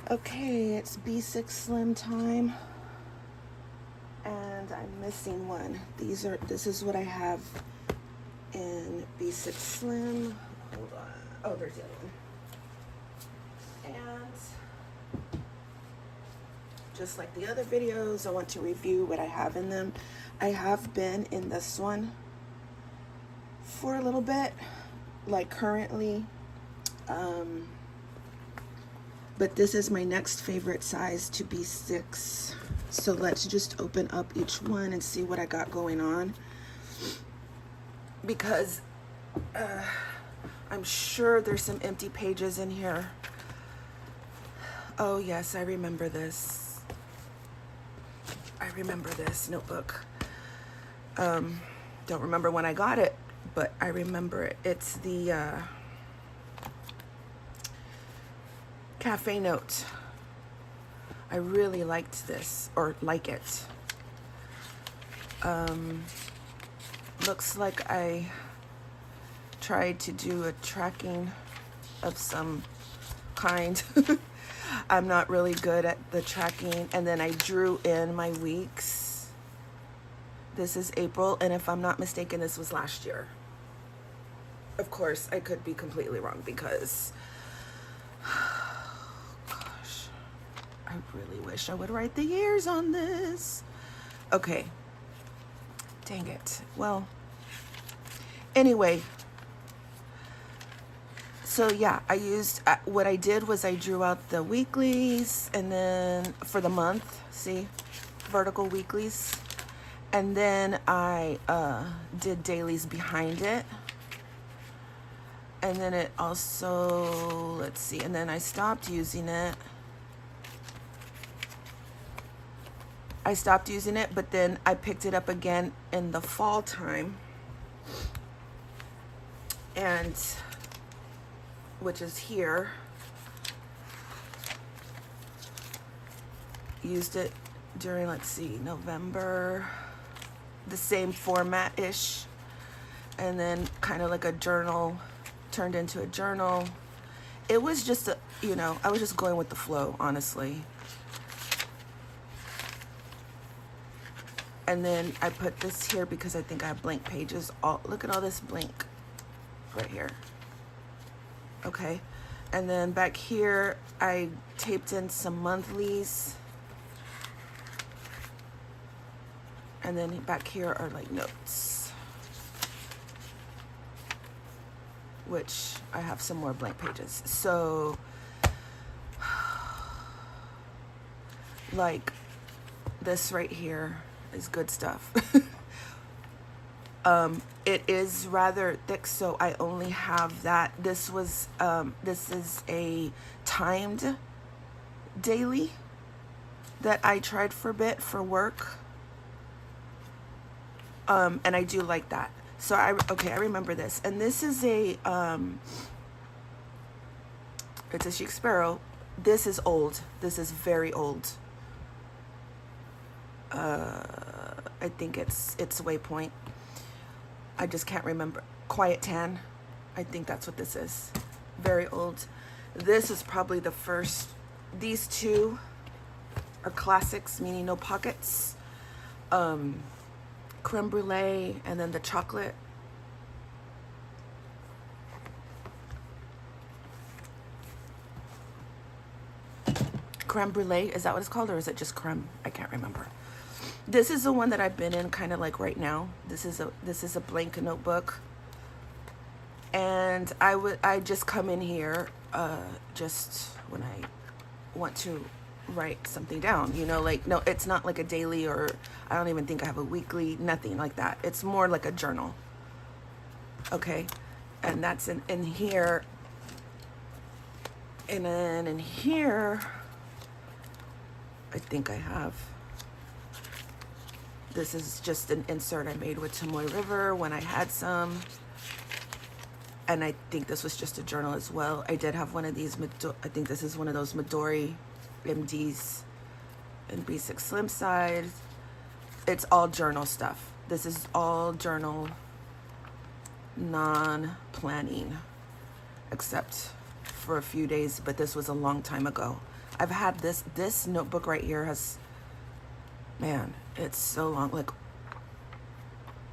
Okay, it's B6 Slim time, and I'm missing one. This is what I have in B6 Slim. Hold on. Oh, there's the other one. And just like the other videos, I want to review what I have in them. I have been in this one for a little bit, like currently. But this is my next favorite size to be 6. So let's just open up each one and see what I got going on. Because I'm sure there's some empty pages in here. Oh yes, I remember this. I remember this notebook. Don't remember when I got it, but I remember it. It's the Cafe Note. I really liked this, or like it. Looks like I tried to do a tracking of some kind. I'm not really good at the tracking. And then I drew in my weeks. This is April, and if I'm not mistaken, this was last year. Of course, I could be completely wrong because I really wish I would write the years on this. Okay. Dang it. Well, anyway. So yeah, what I did was I drew out the weeklies, and then for the month, see, vertical weeklies. And then I did dailies behind it. And then it also, let's see, and then I stopped using it. But then I picked it up again in the fall time, and which is here. Used it during, let's see, November, the same format-ish, and then kind of like a journal, turned into a journal. It was just I was just going with the flow, honestly. And then I put this here because I think I have blank pages. Look at all this blank right here. Okay. And then back here, I taped in some monthlies. And then back here are like notes, which I have some more blank pages. So, like this right here is good stuff. It is rather thick, so I only have that. This is a timed daily that I tried for a bit for work. And I do like that. So I remember this. And this is it's a Chic Sparrow. This is old. This is very old. I think it's Waypoint. I just can't remember. Quiet Tan. I think that's what this is. Very old. This is probably the first. These two are classics, meaning no pockets. Creme brulee, and then the chocolate. Creme brulee, is that what it's called, or is it just creme? I can't remember. This is the one that I've been in kind of like right now. This is a blank notebook, and I just come in here just when I want to write something down, like, no, it's not like a daily, or I don't even think I have a weekly, nothing like that. It's more like a journal. Okay. And that's in here. And then in here, I think I have, this is just an insert I made with Tomoe River when I had some. And I think this was just a journal as well. I did have one of these, I think this is one of those Midori MDs in B6 Slim size. It's all journal stuff. This is all journal, non-planning, except for a few days, but this was a long time ago. I've had this notebook right here has, man, it's so long. Like,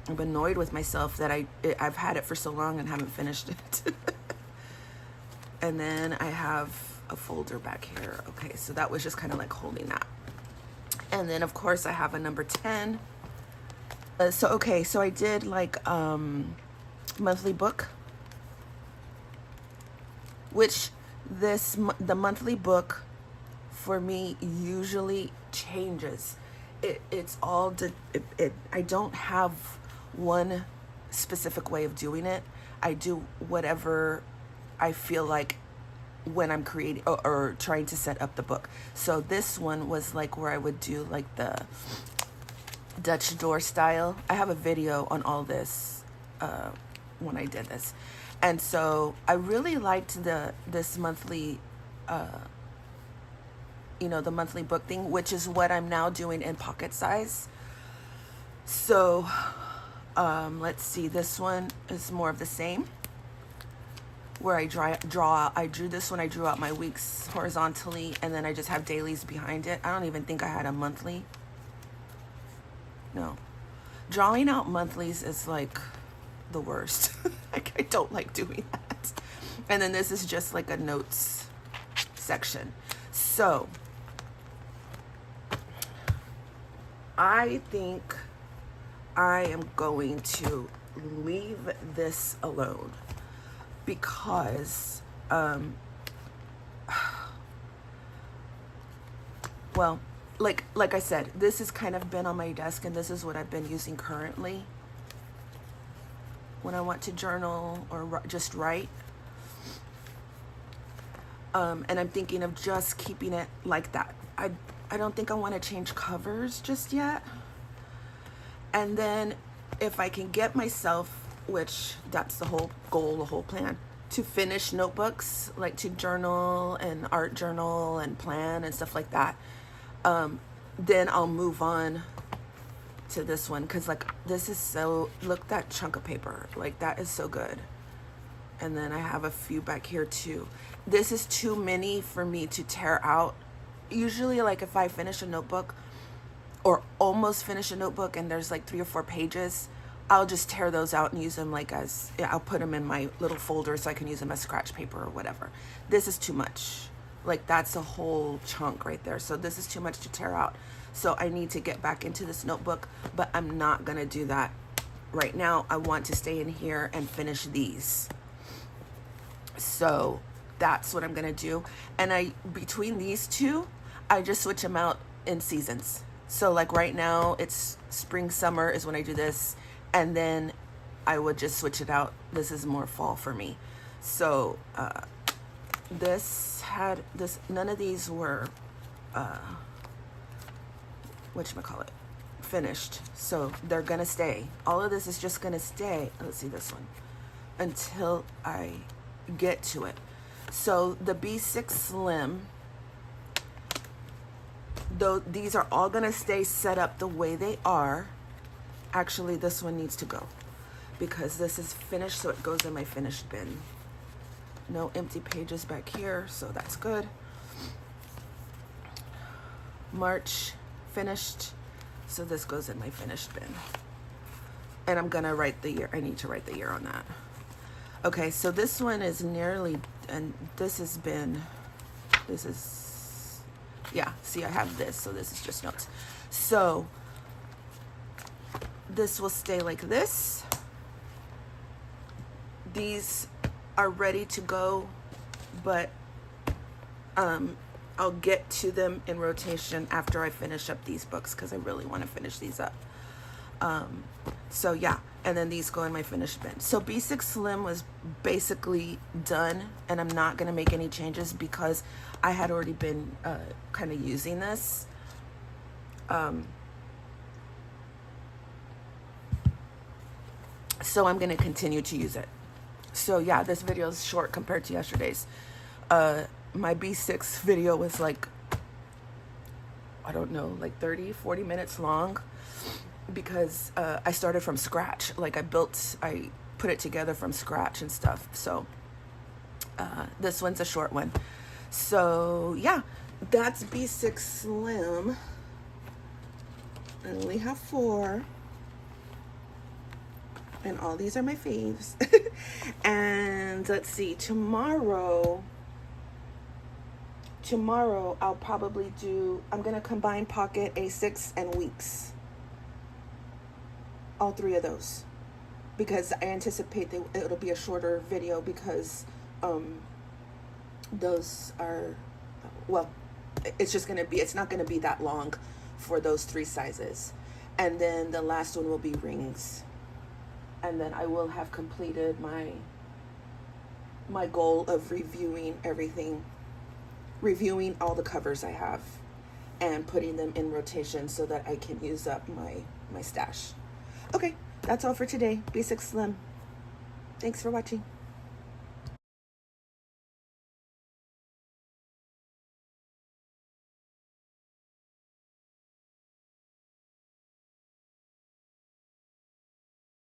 I'm annoyed with myself that I've had it for so long and haven't finished it. And then I have a folder back here. Okay, so that was just kind of like holding that. And then of course I have a number 10. So I did like monthly book, which the monthly book for me usually changes. It's all I don't have one specific way of doing it. I do whatever I feel like when I'm creating or trying to set up the book. So this one was like where I would do like the Dutch door style. I have a video on all this when I did this. And so I really liked this monthly the monthly book thing, which is what I'm now doing in pocket size. So let's see, this one is more of the same, where I drew this one, I drew out my weeks horizontally, and then I just have dailies behind it. I don't even think I had a monthly. No. Drawing out monthlies is like the worst. Like, I don't like doing that. And then this is just like a notes section. So I think I am going to leave this alone because, well, like I said, this has kind of been on my desk, and this is what I've been using currently when I want to journal or just write. And I'm thinking of just keeping it like that. I don't think I want to change covers just yet. And then if I can get myself, which that's the whole goal, the whole plan, to finish notebooks, like to journal and art journal and plan and stuff like that, then I'll move on to this one. Because like this is so, look, that chunk of paper, like that is so good. And then I have a few back here too. This is too many for me to tear out. Usually, like if I finish a notebook or almost finish a notebook and there's like 3 or 4 pages, I'll just tear those out and use them like I'll put them in my little folder so I can use them as scratch paper or whatever. This is too much. Like that's a whole chunk right there. So this is too much to tear out. So I need to get back into this notebook, but I'm not gonna do that right now. I want to stay in here and finish these. So that's what I'm gonna do. And between these two, I just switch them out in seasons. So like right now it's spring, summer is when I do this. And then I would just switch it out. This is more fall for me. So none of these were whatchamacallit, finished. So they're gonna stay. All of this is just gonna stay. Let's see this one. Until I get to it. So the B6 Slim, though these are all gonna stay set up the way they are. Actually, this one needs to go because this is finished, so it goes in my finished bin. No empty pages back here, so that's good. March, finished, so this goes in my finished bin. And I'm gonna write the year. I need to write the year on that. Okay, so this one is nearly, and yeah, see, I have this, so this is just notes. So this will stay like this. These are ready to go, but I'll get to them in rotation after I finish up these books because I really want to finish these up. So yeah, and then these go in my finished bin. So B6 Slim was basically done, and I'm not going to make any changes because I had already been kind of using this. So I'm going to continue to use it. So yeah, this video is short compared to yesterday's. My B6 video was like, I don't know, like 30, 40 minutes long because I started from scratch. Like I put it together from scratch and stuff. So This one's a short one. So yeah, that's B6 Slim. I only have 4. And all these are my faves. And let's see, tomorrow I'll probably do, I'm going to combine Pocket, A6, and Weeks. All 3 of those. Because I anticipate that it'll be a shorter video because those are, well, it's not going to be that long for those 3 sizes. And then the last one will be rings. And then I will have completed my goal of reviewing everything, reviewing all the covers I have and putting them in rotation so that I can use up my stash. Okay, that's all for today. B6 Slim. Thanks for watching.